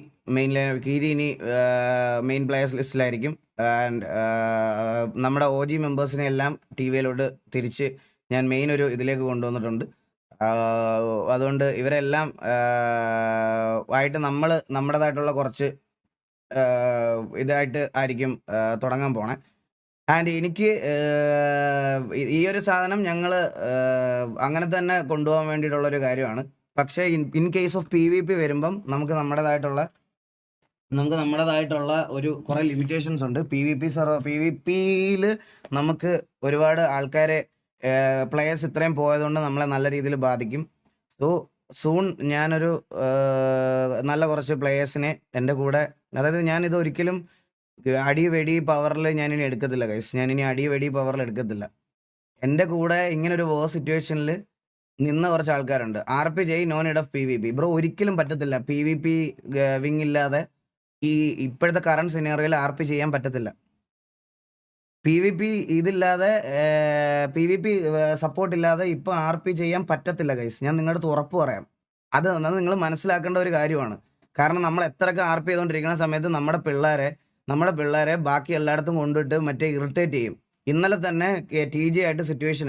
ഇനി മെയിൻ പ്ലേയേഴ്സ് ലിസ്റ്റിലായിരിക്കും. ആൻഡ് നമ്മുടെ OG മെമ്പേഴ്സിനെ എല്ലാം TVയിലോട്ട് തിരിച്ച് ഞാൻ മെയിൻ ഒരു ഇതിലേക്ക് കൊണ്ടുവന്നിട്ടുണ്ട്. അതുകൊണ്ട് ഇവരെല്ലാം ആയിട്ട് നമ്മുടേതായിട്ടുള്ള കുറച്ച് ഇതായിട്ട് ആയിരിക്കും തുടങ്ങാൻ പോണേ. ആൻഡ് എനിക്ക് ഈ ഒരു സാധനം ഞങ്ങൾ അങ്ങനെ തന്നെ കൊണ്ടുപോകാൻ വേണ്ടിയിട്ടുള്ളൊരു കാര്യമാണ്. പക്ഷേ ഇൻ കേസ് ഓഫ് PvP വരുമ്പം നമുക്ക് നമ്മുടേതായിട്ടുള്ള ഒരു കുറേ ലിമിറ്റേഷൻസ് ഉണ്ട്. PvPയിൽ നമുക്ക് ഒരുപാട് ആൾക്കാരെ പ്ലേയേഴ്സ് ഇത്രയും പോയതുകൊണ്ട് നമ്മളെ നല്ല രീതിയിൽ ബാധിക്കും. സോ സൂൺ ഞാനൊരു നല്ല കുറച്ച് പ്ലേയേഴ്സിനെ എൻ്റെ കൂടെ, അതായത് ഞാനിത് ഒരിക്കലും അടി വെടി പവറിൽ ഞാനിനി എടുക്കത്തില്ല ഗൈസ്. ഞാനിനി അടി വെടി പവറിൽ എടുക്കത്തില്ല. എൻ്റെ കൂടെ ഇങ്ങനൊരു സിറ്റുവേഷനിൽ നിന്ന കുറച്ച് ആൾക്കാരുണ്ട്. ആർപി ചെയ്, no need of PvP. Bro ഒരിക്കലും പറ്റത്തില്ല. PvP വിങ് ഇല്ലാതെ ഈ ഇപ്പോഴത്തെ കറന്റ് സിനാറിയോയിൽ ആർപി ചെയ്യാൻ പറ്റത്തില്ല. PvP ഇതില്ലാതെ PvP സപ്പോർട്ട് ഇല്ലാതെ ഇപ്പൊ ആർപി ചെയ്യാൻ പറ്റത്തില്ല ഗൈസ്. ഞാൻ നിങ്ങളുടെ അടുത്ത് ഉറപ്പ് പറയാം. അത് നിങ്ങൾ മനസ്സിലാക്കേണ്ട ഒരു കാര്യമാണ്. കാരണം നമ്മൾ എത്രയൊക്കെ ആർപി ചെയ്തുകൊണ്ടിരിക്കുന്ന സമയത്ത് നമ്മുടെ പിള്ളേരെ ബാക്കി എല്ലായിടത്തും കൊണ്ടിട്ട് മറ്റേ ഇറിറ്റേറ്റ് ചെയ്യും. ഇന്നലെ തന്നെ TG ആയിട്ട് സിറ്റുവേഷൻ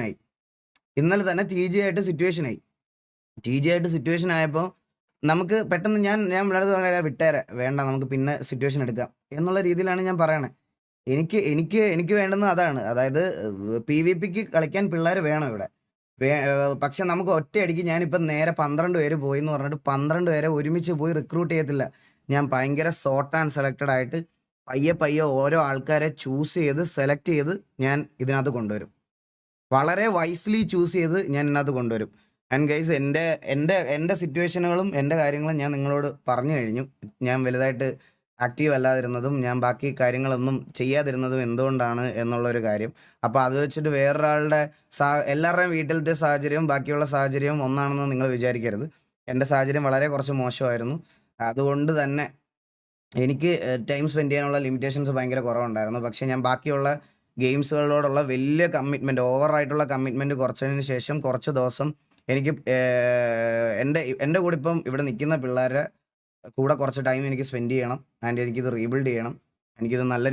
ആയി. TG ആയിട്ട് സിറ്റുവേഷൻ ആയപ്പോൾ നമുക്ക് പെട്ടെന്ന് ഞാൻ വിട്ടേരെ വേണ്ട, നമുക്ക് പിന്നെ സിറ്റുവേഷൻ എടുക്കാം എന്നുള്ള രീതിയിലാണ് ഞാൻ പറയണേ. എനിക്ക് വേണ്ടുന്നത് അതാണ്. അതായത് PvPക്ക് കളിക്കാൻ പിള്ളേർ വേണം ഇവിടെ. പക്ഷെ നമുക്ക് ഒറ്റയടിക്ക് ഞാനിപ്പം നേരെ 12 പേര് പോയി എന്ന് പറഞ്ഞിട്ട് 12 പേരെ ഒരുമിച്ച് പോയി റിക്രൂട്ട് ചെയ്യത്തില്ല. ഞാൻ ഭയങ്കര സോർട്ട് ആൻഡ് സെലക്റ്റഡ് ആയിട്ട് പയ്യെ ഓരോ ആൾക്കാരെ ചൂസ് ചെയ്ത് സെലക്ട് ചെയ്ത് ഞാൻ ഇതിനകത്ത് കൊണ്ടുവരും. വളരെ വൈസ്ലി ചൂസ് ചെയ്ത് ഞാൻ ഇതിനകത്ത് കൊണ്ടുവരും. ആൻഡ് ഗൈസ് എൻ്റെ സിറ്റുവേഷനുകളും എൻ്റെ കാര്യങ്ങളും ഞാൻ നിങ്ങളോട് പറഞ്ഞു കഴിഞ്ഞു. ഞാൻ വലുതായിട്ട് ആക്റ്റീവ് അല്ലാതിരുന്നതും ഞാൻ ബാക്കി കാര്യങ്ങളൊന്നും ചെയ്യാതിരുന്നതും എന്തുകൊണ്ടാണ് എന്നുള്ളൊരു കാര്യം. അപ്പോൾ അത് വെച്ചിട്ട് വേറൊരാളുടെ എല്ലാവരുടെയും വീട്ടിലത്തെ സാഹചര്യവും ബാക്കിയുള്ള സാഹചര്യവും ഒന്നാണെന്ന് നിങ്ങൾ വിചാരിക്കരുത്. എൻ്റെ സാഹചര്യം വളരെ കുറച്ച് മോശമായിരുന്നു. അതുകൊണ്ട് തന്നെ എനിക്ക് ടൈം സ്പെൻഡ് ചെയ്യാനുള്ള ലിമിറ്റേഷൻസ് ഭയങ്കര കുറവുണ്ടായിരുന്നു. പക്ഷേ ഞാൻ ബാക്കിയുള്ള ഗെയിംസുകളോടുള്ള വലിയ കമ്മിറ്റ്മെൻറ്റ്, ഓവറായിട്ടുള്ള കമ്മിറ്റ്മെൻറ്റ് കുറച്ചതിന് ശേഷം കുറച്ച് ദിവസം എനിക്ക് എൻ്റെ കൂടെ ഇപ്പം ഇവിടെ നിൽക്കുന്ന പിള്ളേരെ കൂടെ കുറച്ച് ടൈം എനിക്ക് സ്പെൻഡ് ചെയ്യണം. ആൻഡ് എനിക്കിത് റീബിൽഡ് ചെയ്യണം. എനിക്കിത് നല്ല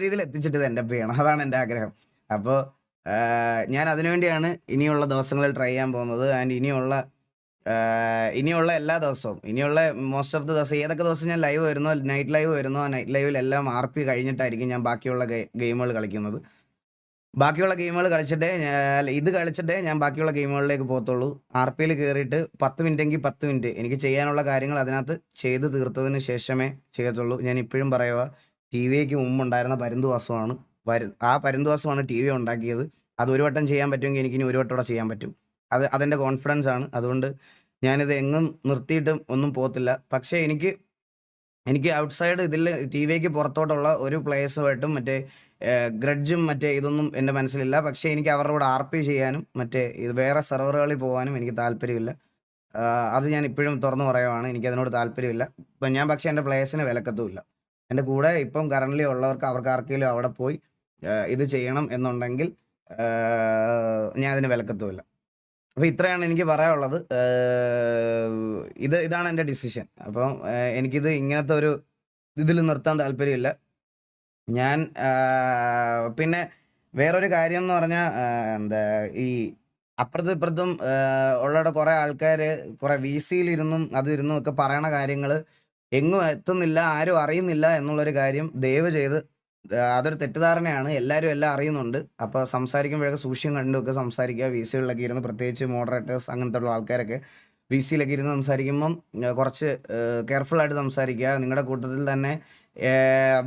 രീതിയിൽ എത്തിച്ചിട്ട് ഇത് എൻഡപ്പ് ചെയ്യണം. അതാണ് എൻ്റെ ആഗ്രഹം. അപ്പോൾ ഞാൻ അതിനുവേണ്ടിയാണ് ഇനിയുള്ള ദിവസങ്ങളിൽ ട്രൈ ചെയ്യാൻ പോകുന്നത്. ആൻഡ് ഇനിയുള്ള എല്ലാ ദിവസവും, മോസ്റ്റ് ഓഫ് ദ ദിവസം, ഏതൊക്കെ ദിവസം ഞാൻ ലൈവ് വരുന്നോ, നൈറ്റ് ലൈവ് വരുന്നോ, ആ നൈറ്റ് ലൈവിലെല്ലാം RP കഴിഞ്ഞിട്ടായിരിക്കും ഞാൻ ബാക്കിയുള്ള ഗെയിമുകൾ കളിക്കുന്നത്. ബാക്കിയുള്ള ഗെയിമുകൾ കളിച്ചിട്ടേ ഇത് കളിച്ചിട്ടേ ഞാൻ ബാക്കിയുള്ള ഗെയിമുകളിലേക്ക് പോകത്തുള്ളൂ. RPയിൽ കയറിയിട്ട് 10 മിനിറ്റെങ്കിൽ 10 മിനിറ്റ് എനിക്ക് ചെയ്യാനുള്ള കാര്യങ്ങൾ അതിനകത്ത് ചെയ്ത് തീർത്തതിന് ശേഷമേ ചെയ്യത്തുള്ളൂ. ഞാൻ ഇപ്പോഴും പറയുക, TVക്ക് മുമ്പുണ്ടായിരുന്ന പരുന്തുവാസമാണ്. ആ പരുന്തുവാസമാണ് TV ഉണ്ടാക്കിയത്. അത് ഒരു വട്ടം ചെയ്യാൻ പറ്റുമെങ്കിൽ എനിക്കിനി ഒരു വട്ടം കൂടെ ചെയ്യാൻ പറ്റും. അതെൻ്റെ കോൺഫിഡൻസ് ആണ്. അതുകൊണ്ട് ഞാനിത് എങ്ങും നിർത്തിയിട്ടും ഒന്നും പോകത്തില്ല. പക്ഷേ എനിക്ക് ഔട്ട്സൈഡ് TVക്ക് പുറത്തോട്ടുള്ള ഒരു പ്ലേയേഴ്സുമായിട്ടും മറ്റേ ഗ്രഡ്ജും മറ്റേ ഇതൊന്നും എൻ്റെ മനസ്സിലില്ല. പക്ഷേ എനിക്ക് അവരുടെ കൂടെ RP ചെയ്യാനും ഇത് വേറെ സെർവറുകളിൽ പോകാനും എനിക്ക് താല്പര്യമില്ല. അത് ഞാൻ ഇപ്പോഴും തുറന്നു പറയുവാണ്, എനിക്കതിനോട് താല്പര്യമില്ല. ഇപ്പം ഞാൻ പക്ഷേ എൻ്റെ പ്ലേയേഴ്സിനെ വിലക്കത്തുമില്ല. എൻ്റെ കൂടെ ഇപ്പം കറൻ്റ്ലി ഉള്ളവർക്ക് അവർക്ക് ആർക്കെങ്കിലും അവിടെ പോയി ഇത് ചെയ്യണം എന്നുണ്ടെങ്കിൽ ഞാൻ അതിന് വിലക്കത്തുമില്ല. അപ്പോൾ ഇത്രയാണ് എനിക്ക് പറയാനുള്ളത്. ഇതാണ് എൻ്റെ ഡിസിഷൻ. അപ്പം എനിക്കിത് ഇങ്ങനത്തെ ഒരു ഇതിൽ നിർത്താൻ താല്പര്യമില്ല. ഞാൻ പിന്നെ വേറൊരു കാര്യം എന്ന് പറഞ്ഞാൽ ഈ അപ്പുറത്തും ഇപ്പുറത്തും ഉള്ളവിടെ കുറേ ആൾക്കാർ കുറേ VCയിലിരുന്നും അതിരുന്നും ഒക്കെ പറയണ കാര്യങ്ങൾ എങ്ങും എത്തുന്നില്ല, ആരും അറിയുന്നില്ല എന്നുള്ളൊരു കാര്യം ദയവ് ചെയ്ത്, അതൊരു തെറ്റിദ്ധാരണയാണ്. എല്ലാവരും എല്ലാം അറിയുന്നുണ്ട്. അപ്പോൾ സംസാരിക്കുമ്പോഴൊക്കെ സൂക്ഷ്യം കണ്ടുമൊക്കെ സംസാരിക്കുക. VCകളിലൊക്കെ ഇരുന്ന്, പ്രത്യേകിച്ച് മോഡറേറ്റേഴ്സ് അങ്ങനത്തെ ഉള്ള ആൾക്കാരൊക്കെ VCയിലൊക്കെ ഇരുന്ന് സംസാരിക്കുമ്പം കുറച്ച് കെയർഫുള്ളായിട്ട് സംസാരിക്കുക. നിങ്ങളുടെ കൂട്ടത്തിൽ തന്നെ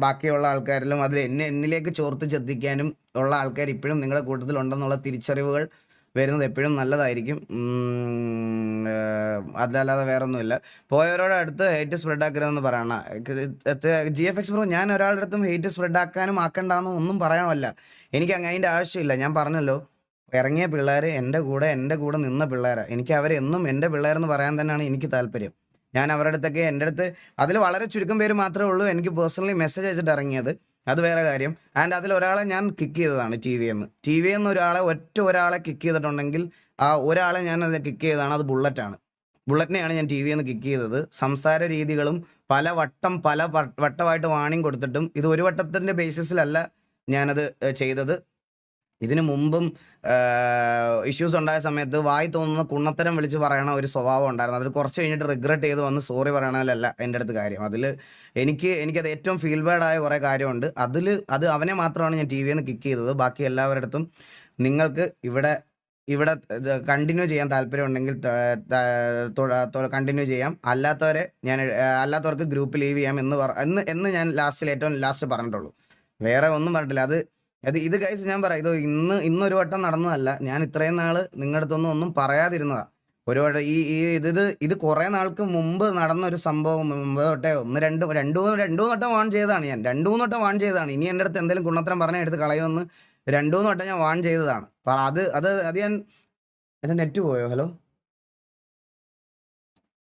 ബാക്കിയുള്ള ആൾക്കാരിലും അതിൽ എന്നിലേക്ക് ചോർത്ത് ചെത്തിക്കാനും ഉള്ള ആൾക്കാർ ഇപ്പോഴും നിങ്ങളുടെ കൂട്ടത്തിലുണ്ടെന്നുള്ള തിരിച്ചറിവുകൾ വരുന്നത് എപ്പോഴും നല്ലതായിരിക്കും. അതല്ലാതെ വേറൊന്നുമില്ല. പോയവരോട് അടുത്ത് ഹെയ്റ്റ് സ്പ്രെഡ് ആക്കരുതെന്ന് പറയണ GFX ബ്രോ, ഞാൻ ഒരാളുടെ അടുത്തും ഹെയ്റ്റ് സ്പ്രെഡ് ആക്കാനും ആക്കണ്ടെന്നും ഒന്നും പറയാനല്ല. എനിക്ക് അതിൻ്റെ ആവശ്യമില്ല. ഞാൻ പറഞ്ഞല്ലോ, ഇറങ്ങിയ പിള്ളേർ എൻ്റെ കൂടെ നിന്ന പിള്ളേരാണ്. എനിക്ക് അവരെന്നും എൻ്റെ പിള്ളേരെന്ന് പറയാൻ തന്നെയാണ് എനിക്ക് താല്പര്യം. ഞാൻ അവരുടെ അടുത്തൊക്കെ എൻ്റെ അടുത്ത് അതിൽ വളരെ ചുരുക്കം പേര് മാത്രമേ ഉള്ളൂ എനിക്ക് പേഴ്സണലി മെസ്സേജ് അയച്ചിട്ട് ഇറങ്ങിയത്. അത് വേറെ കാര്യം. ആൻഡ് അതിലൊരാളെ ഞാൻ കിക്ക് ചെയ്തതാണ് TVന്ന് ഒരാളെ കിക്ക് ചെയ്തിട്ടുണ്ടെങ്കിൽ ആ ഒരാളെ ഞാൻ അത് കിക്ക് ചെയ്തതാണ്. അത് ബുള്ളറ്റിനെയാണ് ഞാൻ TVന്ന് കിക്ക് ചെയ്തത്. സംസാര രീതികളും പല വട്ടമായിട്ട് വാണിംഗ് കൊടുത്തിട്ടും ഇത് ഒരു വട്ടത്തിൻ്റെ ബേസിസിലല്ല ഞാനത് ചെയ്തത്. ഇതിനു മുമ്പും ഇഷ്യൂസ് ഉണ്ടായ സമയത്ത് വായി തോന്നുന്ന കുണ്ണത്തരം വിളിച്ച് പറയണ ഒരു സ്വഭാവം ഉണ്ടായിരുന്നു. അതിൽ കുറച്ച് കഴിഞ്ഞിട്ട് റിഗ്രറ്റ് ചെയ്ത് വന്ന് സോറി പറയണതിലല്ല എൻ്റെ അടുത്ത് കാര്യം. എനിക്കത് ഏറ്റവും ഫീൽ ബാഡ് ആയ കുറേ കാര്യമുണ്ട്. അത് അവനെ മാത്രമാണ് ഞാൻ TVന്ന് കിക്ക് ചെയ്തത്. ബാക്കി എല്ലാവരുടെ അടുത്തും നിങ്ങൾക്ക് ഇവിടെ കണ്ടിന്യൂ ചെയ്യാൻ താല്പര്യമുണ്ടെങ്കിൽ കണ്ടിന്യൂ ചെയ്യാം. അല്ലാത്തവർക്ക് ഗ്രൂപ്പ് ലീവ് ചെയ്യാം എന്ന് ഞാൻ ഏറ്റവും ലാസ്റ്റ് പറഞ്ഞിട്ടുള്ളൂ. വേറെ ഒന്നും പറഞ്ഞിട്ടില്ല. ഇത് ഗൈസ് ഞാൻ പറയാം, ഇന്നൊരു വട്ടം നടന്നതല്ല. ഞാൻ ഇത്രയും നാൾ നിങ്ങളുടെ അടുത്തൊന്നും ഒന്നും പറയാതിരുന്നതാണ്. ഒരു വട്ടം ഇത് കുറേ നാൾക്ക് മുമ്പ് നടന്ന ഒരു സംഭവം. മുമ്പ് തൊട്ടേ രണ്ട് മൂന്ന് വട്ടം വാൺ ചെയ്തതാണ് ഞാൻ. 2-3 വട്ടം വാൺ ചെയ്തതാണ്. ഇനി എൻ്റെ അടുത്ത് എന്തെങ്കിലും കുണ്ണത്തരം പറഞ്ഞാൽ എടുത്ത് കളയുമെന്ന് 2-3 വട്ടം ഞാൻ വാൺ ചെയ്തതാണ്. അത് ഞാൻ എൻ്റെ നെറ്റ് പോയോ? ഹലോ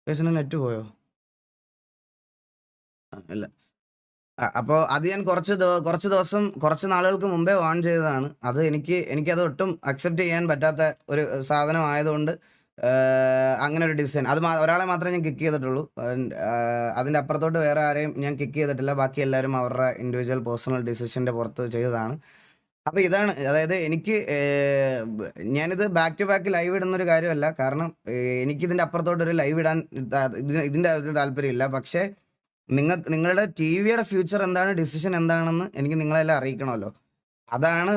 ഗൈസ്, നെറ്റ് പോയോ? ഇല്ല. അപ്പോൾ അത് ഞാൻ കുറച്ച് ദിവസം കുറച്ച് നാളുകൾക്ക് മുമ്പേ ഓൺ ചെയ്തതാണ്. അത് എനിക്കത് ഒട്ടും അക്സെപ്റ്റ് ചെയ്യാൻ പറ്റാത്ത ഒരു സാധനമായതുകൊണ്ട് അങ്ങനെ ഒരു ഡിസിഷൻ അത് ഒരാളെ മാത്രമേ ഞാൻ കിക്ക് ചെയ്തിട്ടുള്ളൂ. അതിൻ്റെ അപ്പുറത്തോട്ട് വേറെ ആരെയും ഞാൻ കിക്ക് ചെയ്തിട്ടില്ല. ബാക്കി എല്ലാവരും അവരുടെ ഇൻഡിവിജ്വൽ പേഴ്സണൽ ഡിസിഷൻ്റെ പുറത്ത് ചെയ്തതാണ്. അപ്പോൾ ഇതാണ്, അതായത് ഞാനിത് ബാക്ക് ടു ബാക്ക് ലൈവ് ഇടുന്നൊരു കാര്യമല്ല. കാരണം എനിക്കിതിൻ്റെ അപ്പുറത്തോട്ടൊരു ലൈവ് ഇടാൻ ഇതിൻ്റെ താല്പര്യമില്ല. പക്ഷേ നിങ്ങളുടെ ടിവിയുടെ ഫ്യൂച്ചർ എന്താണ്, ഡിസിഷൻ എന്താണെന്ന് എനിക്ക് നിങ്ങളെല്ലാം അറിയിക്കണമല്ലോ. അതാണ്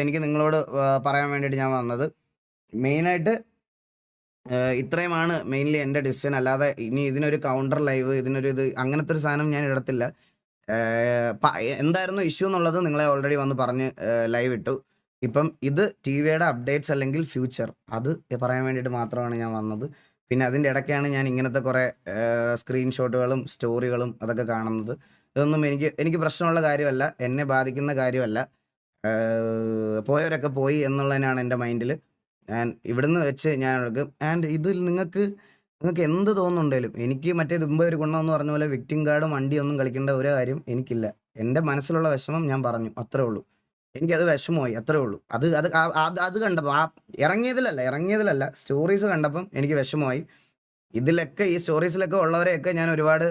എനിക്ക് നിങ്ങളോട് പറയാൻ വേണ്ടിയിട്ട് ഞാൻ വന്നത്. മെയിനായിട്ട് ഇത്രയുമാണ് മെയിൻലി എൻ്റെ ഡിസിഷൻ. അല്ലാതെ ഇനി ഇതിനൊരു കൗണ്ടർ ലൈവ്, അങ്ങനത്തെ ഒരു സാധനം ഞാൻ ഇടത്തില്ല. എന്തായിരുന്നു ഇഷ്യൂ എന്നുള്ളത് നിങ്ങളെ ഓൾറെഡി വന്ന് പറഞ്ഞ് ലൈവ് ഇട്ടു. ഇപ്പം ഇത് ടിവിയുടെ അപ്ഡേറ്റ്സ് അല്ലെങ്കിൽ ഫ്യൂച്ചർ അത് പറയാൻ വേണ്ടിയിട്ട് മാത്രമാണ് ഞാൻ വന്നത്. പിന്നെ അതിൻ്റെ ഇടയ്ക്കാണ് ഞാൻ ഇങ്ങനത്തെ കുറേ സ്ക്രീൻഷോട്ടുകളും സ്റ്റോറികളും അതൊക്കെ കാണുന്നത്. ഇതൊന്നും എനിക്ക് പ്രശ്നമുള്ള കാര്യമല്ല, എന്നെ ബാധിക്കുന്ന കാര്യമല്ല. പോയവരൊക്കെ പോയി എന്നുള്ളതിനാണ് എൻ്റെ മൈൻഡിൽ. ഇവിടുന്ന് വെച്ച് ഞാൻ എടുക്കും. ഇതിൽ നിങ്ങൾക്ക് എന്ത് തോന്നുന്നുണ്ടെങ്കിലും, എനിക്ക് മറ്റേത് മുമ്പ് ഒരു ഗുണമെന്ന് പറഞ്ഞ പോലെ വിക്ടിം കാർഡും വണ്ടിയൊന്നും കളിക്കേണ്ട ഒരു കാര്യം എനിക്കില്ല. എൻ്റെ മനസ്സിലുള്ള വിഷമം ഞാൻ പറഞ്ഞു, അത്രേ ഉള്ളൂ. എനിക്കത് വിഷമമായി, അത്രേ ഉള്ളൂ. അത് കണ്ടപ്പോൾ ഇറങ്ങിയതിലല്ല സ്റ്റോറീസ് കണ്ടപ്പം എനിക്ക് വിഷമമായി. ഇതിലൊക്കെ ഈ സ്റ്റോറീസിലൊക്കെ ഉള്ളവരെയൊക്കെ ഞാൻ ഒരുപാട്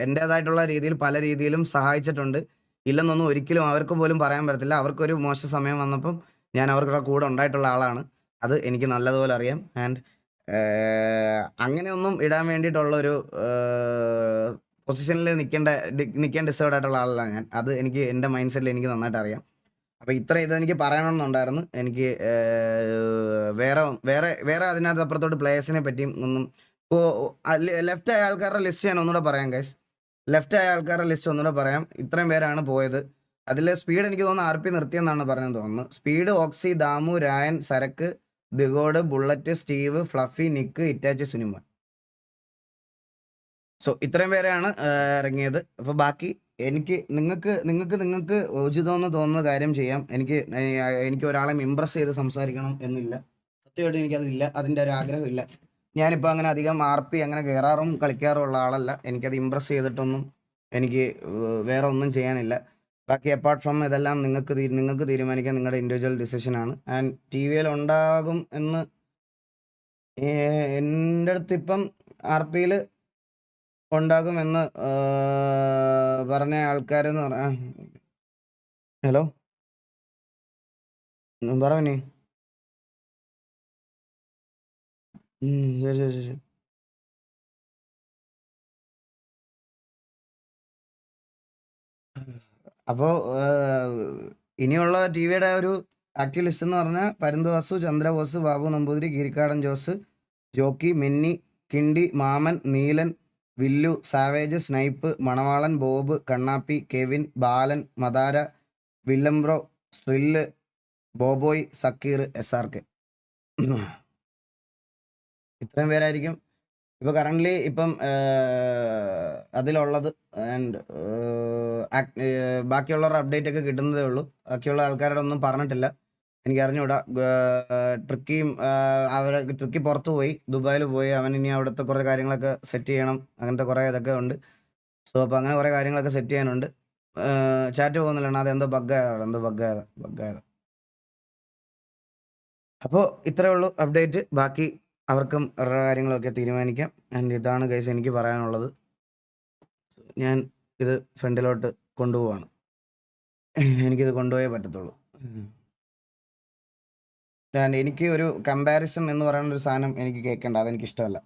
എൻ്റേതായിട്ടുള്ള രീതിയിൽ പല രീതിയിലും സഹായിച്ചിട്ടുണ്ട്. ഇല്ലെന്നൊന്നും ഒരിക്കലും അവർക്ക് പോലും പറയാൻ പറ്റത്തില്ല. അവർക്കൊരു മോശ സമയം വന്നപ്പം ഞാൻ അവരുടെ കൂടെ ഉണ്ടായിട്ടുള്ള ആളാണ്. അത് എനിക്ക് നല്ലതുപോലെ അറിയാം. അങ്ങനെയൊന്നും ഇടാൻ വേണ്ടിയിട്ടുള്ളൊരു പൊസിഷനിൽ നിൽക്കാൻ ഡിസേർവ് ആയിട്ടുള്ള ആളല്ല ഞാൻ. അത് എനിക്ക് എൻ്റെ മൈൻഡ് സെറ്റിൽ എനിക്ക് നന്നായിട്ട് അറിയാം. അപ്പോൾ ഇതെനിക്ക് പറയണമെന്നുണ്ടായിരുന്നു. എനിക്ക് വേറെ അതിനകത്ത് അപ്പുറത്തോട്ട് പ്ലേയേഴ്സിനെ പറ്റിയും ഒന്നും ലെഫ്റ്റ് ആയ ആൾക്കാരുടെ ലിസ്റ്റ് ഞാൻ ഒന്നുകൂടെ പറയാം ഗൈസ്. ഒന്നുകൂടെ പറയാം. ഇത്രയും പേരാണ് പോയത്. അതിൽ സ്പീഡ് എനിക്ക് തോന്നുന്നു RP നിർത്തിയെന്നാണ് പറഞ്ഞത് തോന്നുന്നു. സ്പീഡ്, ഓക്സി, ദാമു, രായൻ, സരക്ക്, ദിഗോഡ്, Bullet, Steve, Fluffy, Nick, Itachi, Sunimon. So ഇത്രയും പേരെയാണ് ഇറങ്ങിയത്. അപ്പോൾ ബാക്കി നിങ്ങൾക്ക് ഉചിതമെന്ന് തോന്നുന്ന കാര്യം ചെയ്യാം. എനിക്ക് ഒരാളെ ഇംപ്രസ് ചെയ്ത് സംസാരിക്കണം എന്നില്ല. സത്യമായിട്ട് എനിക്കതില്ല, അതിൻ്റെ ഒരു ആഗ്രഹമില്ല. ഞാനിപ്പോൾ അങ്ങനെ അധികം RP അങ്ങനെ കയറാറും കളിക്കാറും ഉള്ള ആളല്ല. എനിക്കത് ഇംപ്രസ് ചെയ്തിട്ടൊന്നും എനിക്ക് വേറെ ഒന്നും ചെയ്യാനില്ല. ബാക്കി അപ്പാർട്ട് ഫ്രം ഇതെല്ലാം നിങ്ങൾക്ക് തീരുമാനിക്കാൻ നിങ്ങളുടെ ഇൻഡിവിജ്വൽ ഡിസിഷനാണ്. TVയിൽ ഉണ്ടാകും എന്ന് എൻ്റെ അടുത്ത് ഇപ്പം RPയിൽ ഉണ്ടാകുമെന്ന് പറഞ്ഞ ആൾക്കാരെന്ന് പറഞ്ഞാൽ ഹലോ പറഞ്ഞു. ശരി. അപ്പോൾ ഇനിയുള്ള TVയുടെ ഒരു ആക്റ്റീവ് ലിസ്റ്റ് എന്ന് പറഞ്ഞാൽ പരുന്തുവാസു, ചന്ദ്രബോസ്, ബാബു നമ്പൂതിരി, ഗിരിക്കാടൻ ജോസ്, ജോക്കി, മിന്നി, കിണ്ടി, മാമൻ, നീലൻ, വില്ലു, സാവേജ്, സ്നൈപ്പ്, മണവാളൻ, ബോബ്, കണ്ണാപ്പി, കെവിൻ, ബാലൻ, മദാര, വില്ലംബ്രോ, സ്ട്രില്ല്, ബോബോയ്, സക്കീർ, SRK. ഇത്രയും പേരായിരിക്കും ഇപ്പോൾ കറൻ്റ്ലി ഇപ്പം അതിലുള്ളത്. ബാക്കിയുള്ളവരുടെ അപ്ഡേറ്റ് ഒക്കെ കിട്ടുന്നതേ ഉള്ളൂ. ബാക്കിയുള്ള ആൾക്കാരുടെ ഒന്നും പറഞ്ഞിട്ടില്ല, എനിക്ക് അറിഞ്ഞുകൂടാ. ട്രിക്കി പുറത്ത് പോയി, ദുബായിൽ പോയി. അവൻ ഇനി അവിടുത്തെ കുറേ കാര്യങ്ങളൊക്കെ സെറ്റ് ചെയ്യണം. അങ്ങനത്തെ കുറേ ഇതൊക്കെ ഉണ്ട്. സോ അപ്പോൾ അങ്ങനെ കുറേ കാര്യങ്ങളൊക്കെ സെറ്റ് ചെയ്യാനുണ്ട്. ചാറ്റ് പോകുന്നില്ല, അതെന്തോ ബഗ്ഗായതാണ്. അപ്പോൾ ഇത്രയേ ഉള്ളൂ അപ്ഡേറ്റ്. ബാക്കി അവർക്കും അവരുടെ കാര്യങ്ങളൊക്കെ തീരുമാനിക്കാം. ഇതാണ് ഗൈസ് എനിക്ക് പറയാനുള്ളത്. ഞാൻ ഇത് ഫ്രണ്ടിലോട്ട് കൊണ്ടുപോവാണ്. എനിക്കിത് കൊണ്ടുപോയേ പറ്റത്തുള്ളൂ. എനിക്ക് ഒരു കമ്പാരിസൺ എന്ന് പറയുന്ന ഒരു സാധനം എനിക്ക് കേൾക്കേണ്ട, അതെനിക്കിഷ്ടമല്ല.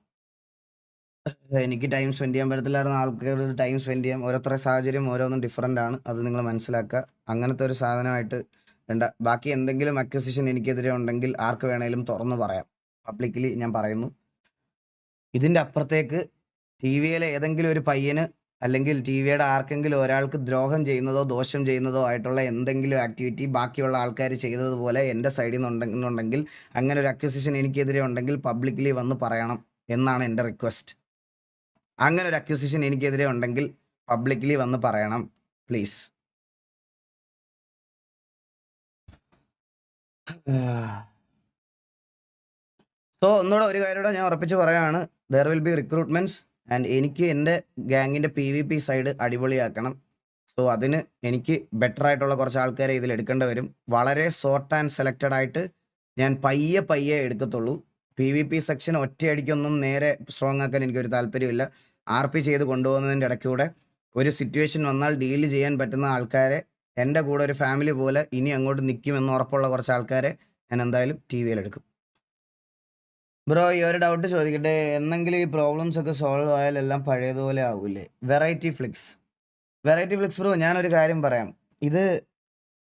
എനിക്ക് ടൈം സ്പെൻഡ് ചെയ്യാൻ പറ്റത്തില്ലായിരുന്ന ആൾക്കാർ ടൈം സ്പെൻഡ് ചെയ്യാം. ഓരോരുത്തരുടെ സാഹചര്യം ഓരോന്നും ഡിഫറൻ്റ് ആണ്. അത് നിങ്ങൾ മനസ്സിലാക്കുക. അങ്ങനത്തെ ഒരു സാധനമായിട്ട് വേണ്ട. ബാക്കി എന്തെങ്കിലും അക്യൂസിഷൻ എനിക്കെതിരെ ഉണ്ടെങ്കിൽ ആർക്ക് വേണേലും തുറന്നു പറയാം. പബ്ലിക്കലി ഞാൻ പറയുന്നു. ഇതിൻ്റെ അപ്പുറത്തേക്ക് TVയിലെ ഏതെങ്കിലും ഒരു പയ്യന് അല്ലെങ്കിൽ TVയുടെ ആർക്കെങ്കിലും ഒരാൾക്ക് ദ്രോഹം ചെയ്യുന്നതോ ദോഷം ചെയ്യുന്നതോ ആയിട്ടുള്ള എന്തെങ്കിലും ആക്ടിവിറ്റി ബാക്കിയുള്ള ആൾക്കാർ ചെയ്തതുപോലെ എൻ്റെ സൈഡിൽ നിന്നുണ്ടെങ്കിൽ, അങ്ങനെ ഒരു അക്യൂസിഷൻ എനിക്കെതിരെ ഉണ്ടെങ്കിൽ പബ്ലിക്കലി വന്ന് പറയണം എന്നാണ് എൻ്റെ റിക്വസ്റ്റ്. അങ്ങനെ ഒരു അക്യൂസിഷൻ എനിക്കെതിരെ ഉണ്ടെങ്കിൽ പബ്ലിക്കലി വന്ന് പറയണം പ്ലീസ്. സോ ഒന്നുകൂടെ ഒരു കാര്യം കൂടെ ഞാൻ ഉറപ്പിച്ച് പറയാണ്, there will be recruitments and എനിക്ക് എൻ്റെ ഗ്യാങ്ങിൻ്റെ PvP സൈഡ് അടിപൊളിയാക്കണം. സോ അതിന് എനിക്ക് ബെറ്റർ ആയിട്ടുള്ള കുറച്ച് ആൾക്കാരെ ഇതിൽ എടുക്കേണ്ടി വരും. വളരെ സോർട്ട് ആൻഡ് സെലക്റ്റഡ് ആയിട്ട് ഞാൻ പയ്യെ എടുക്കത്തുള്ളൂ. PvP സെക്ഷൻ ഒറ്റയടിക്കൊന്നും നേരെ സ്ട്രോങ് ആക്കാൻ എനിക്കൊരു താല്പര്യമില്ല. RP ചെയ്ത് കൊണ്ടുപോകുന്നതിൻ്റെ ഇടയ്ക്കൂടെ ഒരു സിറ്റുവേഷൻ വന്നാൽ ഡീൽ ചെയ്യാൻ പറ്റുന്ന ആൾക്കാരെ, എൻ്റെ കൂടെ ഒരു ഫാമിലി പോലെ ഇനി അങ്ങോട്ട് നിൽക്കുമെന്ന് ഉറപ്പുള്ള കുറച്ച് ആൾക്കാരെ ഞാൻ എന്തായാലും TVL എടുക്കും. ബ്രോ, ഈ ഒരു ഡൗട്ട് ചോദിക്കട്ടെ, എന്നെങ്കിലും ഈ പ്രോബ്ലംസ് ഒക്കെ സോൾവ് ആയാൽ എല്ലാം പഴയതുപോലെ ആവൂലേ? വെറൈറ്റി ഫ്ലിക്സ് ബ്രോ, ഞാനൊരു കാര്യം പറയാം.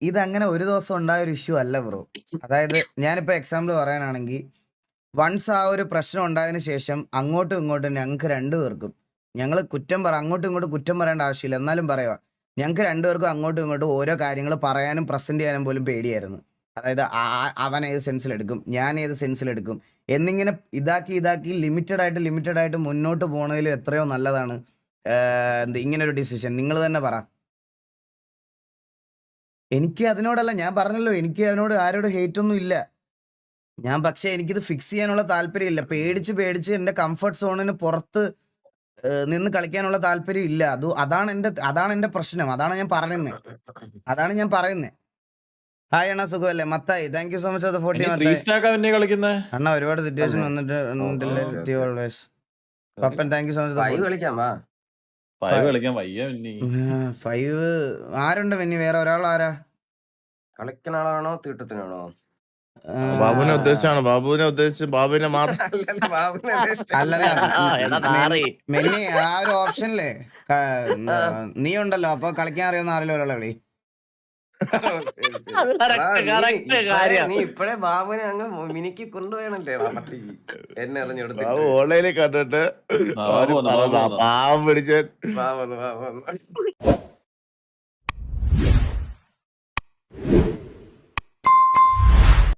ഇതങ്ങനെ ഒരു ദിവസം ഉണ്ടായ ഒരു ഇഷ്യൂ അല്ല ബ്രോ. അതായത് ഞാനിപ്പോൾ എക്സാമ്പിൾ പറയാനാണെങ്കിൽ, വൺസ് ആ ഒരു പ്രശ്നം ഉണ്ടായതിനു ശേഷം അങ്ങോട്ടും ഇങ്ങോട്ടും ഞങ്ങൾക്ക് രണ്ടുപേർക്കും, ഞങ്ങൾ അങ്ങോട്ടും ഇങ്ങോട്ടും കുറ്റം പറയേണ്ട ആവശ്യമില്ല, എന്നാലും പറയുക, ഞങ്ങൾക്ക് രണ്ടുപേർക്കും അങ്ങോട്ടും ഇങ്ങോട്ടും ഓരോ കാര്യങ്ങൾ പറയാനും പ്രസന്റ് ചെയ്യാനും പോലും പേടിയായിരുന്നു. അതായത് അവൻ ഏത് സെൻസിലെടുക്കും, ഞാൻ ഏത് സെൻസിലെടുക്കും എന്നിങ്ങനെ ഇതാക്കി ലിമിറ്റഡ് ആയിട്ട് മുന്നോട്ട് പോണതിൽ എത്രയോ നല്ലതാണ് ഇങ്ങനൊരു ഡിസിഷൻ. നിങ്ങൾ തന്നെ പറ. എനിക്ക് അതിനോടല്ല, ഞാൻ പറഞ്ഞല്ലോ, എനിക്ക് അതിനോട് ആരോട് ഹേറ്റ് ഒന്നും ഇല്ല. പക്ഷേ എനിക്കിത് ഫിക്സ് ചെയ്യാനുള്ള താല്പര്യമില്ല. പേടിച്ച് എൻ്റെ കംഫർട്ട് സോണിന് പുറത്ത് നിന്ന് കളിക്കാനുള്ള താല്പര്യം ഇല്ല. അതാണ് എൻ്റെ പ്രശ്നം. അതാണ് ഞാൻ പറയുന്നത്. ഹായ് അണ്ണാ, സുഖമല്ലേ? Mathai, thank you so much for 40 Mathai. അണ്ണാ ഒരുപാട് സിറ്റുവേഷൻ വന്നിട്ട് always. Pappan, thank you so much. 5 ആരുണ്ട് പിന്നെ? വേറെ ഒരാൾ ആരാ? കളിക്കനാളാണോ തീട്ടത്തിനാണോ? ബാബുവിനെ ഉദ്ദേശിച്ച് ബാബുവിനെ മാത്രം. മെന്നി ആ ഒരു ഓപ്ഷനില്ലേ നീ ഉണ്ടല്ലോ, അപ്പൊ കളിക്കാൻ അറിയുന്ന ആരെങ്കിലും ഒരാളെ വിളി. നീ ഇപ്പഴേ ബാബുവിനെ അങ്ങ് മിനിക്ക് കൊണ്ടുപോയണല്ലേ എന്നെ അറിഞ്ഞെടുത്ത് ഓൺലൈനിൽ കണ്ടിട്ട് പാവം പിടിച്ച് ബാബു